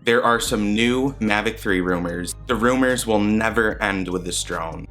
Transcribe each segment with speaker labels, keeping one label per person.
Speaker 1: There are some new Mavic 3 rumors. The rumors will never end with this drone.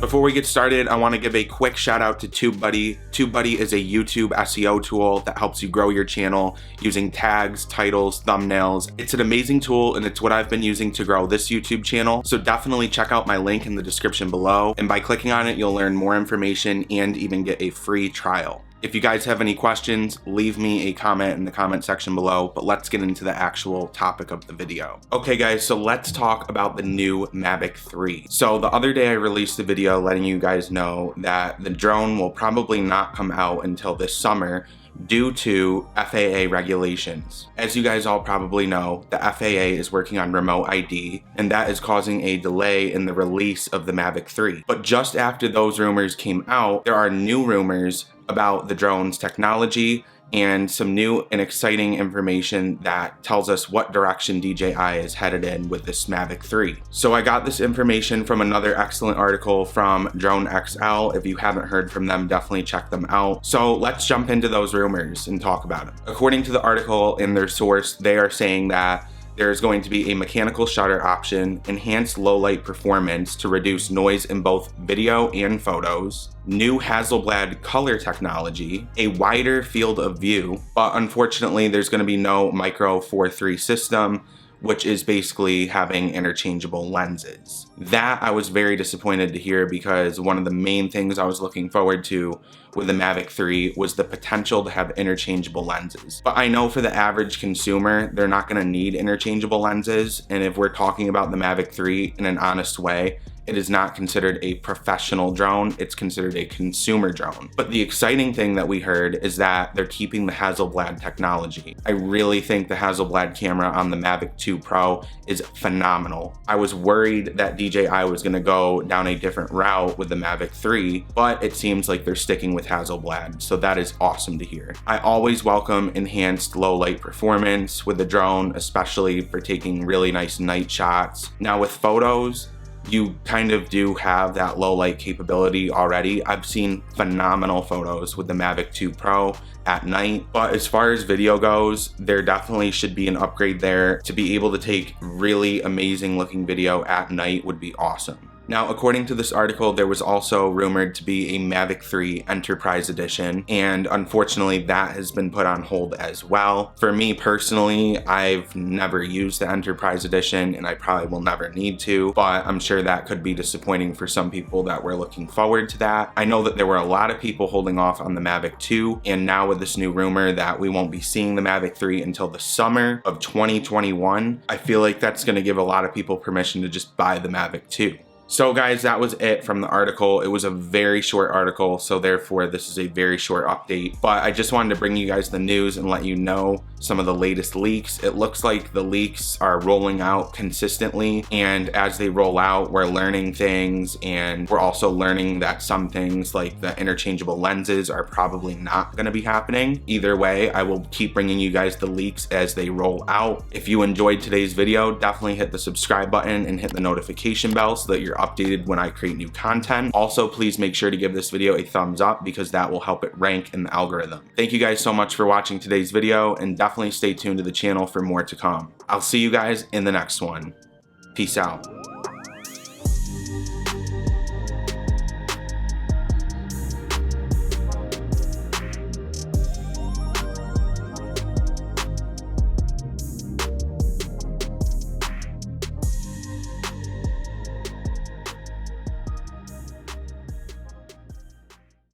Speaker 1: Before we get started, I want to give a quick shout out to TubeBuddy. TubeBuddy is a YouTube SEO tool that helps you grow your channel using tags, titles, thumbnails. It's an amazing tool and it's what I've been using to grow this YouTube channel. So definitely check out my link in the description below. And by clicking on it, you'll learn more information and even get a free trial. If you guys have any questions, leave me a comment in the comment section below, but let's get into the actual topic of the video. Okay guys, so let's talk about the new Mavic 3. So the other day I released a video letting you guys know that the drone will probably not come out until this summer due to FAA regulations. As you guys all probably know, the FAA is working on remote ID, and that is causing a delay in the release of the Mavic 3. But just after those rumors came out, there are new rumors about the drone's technology and some new and exciting information that tells us what direction DJI is headed in with this Mavic 3. So I got this information from another excellent article from Drone XL. If you haven't heard from them, definitely check them out. So let's jump into those rumors and talk about them. According to the article in their source, they are saying that there's going to be a mechanical shutter option, enhanced low light performance to reduce noise in both video and photos, new Hasselblad color technology, a wider field of view, but unfortunately there's going to be no micro Four 3 system, which is basically having interchangeable lenses. That I was very disappointed to hear because one of the main things I was looking forward to with the Mavic 3 was the potential to have interchangeable lenses. But I know for the average consumer, they're not gonna need interchangeable lenses, and if we're talking about the Mavic 3 in an honest way, it is not considered a professional drone, it's considered a consumer drone. But the exciting thing that we heard is that they're keeping the Hasselblad technology. I really think the Hasselblad camera on the Mavic 2 Pro is phenomenal. I was worried that DJI was gonna go down a different route with the Mavic 3, but it seems like they're sticking with Hasselblad, so that is awesome to hear. I always welcome enhanced low light performance with the drone, especially for taking really nice night shots. Now with photos, you kind of do have that low light capability already. I've seen phenomenal photos with the Mavic 2 Pro at night, but as far as video goes, there definitely should be an upgrade there. To be able to take really amazing looking video at night would be awesome. Now, according to this article, there was also rumored to be a Mavic 3 Enterprise Edition, and unfortunately that has been put on hold as well. For me personally, I've never used the Enterprise Edition, and I probably will never need to, but I'm sure that could be disappointing for some people that were looking forward to that. I know that there were a lot of people holding off on the Mavic 2, and now with this new rumor that we won't be seeing the Mavic 3 until the summer of 2021, I feel like that's gonna give a lot of people permission to just buy the Mavic 2. So guys, that was it from the article. It was a very short article, so therefore this is a very short update. But I just wanted to bring you guys the news and let you know some of the latest leaks. It looks like the leaks are rolling out consistently, and as they roll out, we're learning things, and we're also learning that some things like the interchangeable lenses are probably not going to be happening. Either way, I will keep bringing you guys the leaks as they roll out. If you enjoyed today's video, definitely hit the subscribe button and hit the notification bell so that you're updated when I create new content. Also, please make sure to give this video a thumbs up because that will help it rank in the algorithm. Thank you guys so much for watching today's video, and definitely stay tuned to the channel for more to come. I'll see you guys in the next one. Peace out.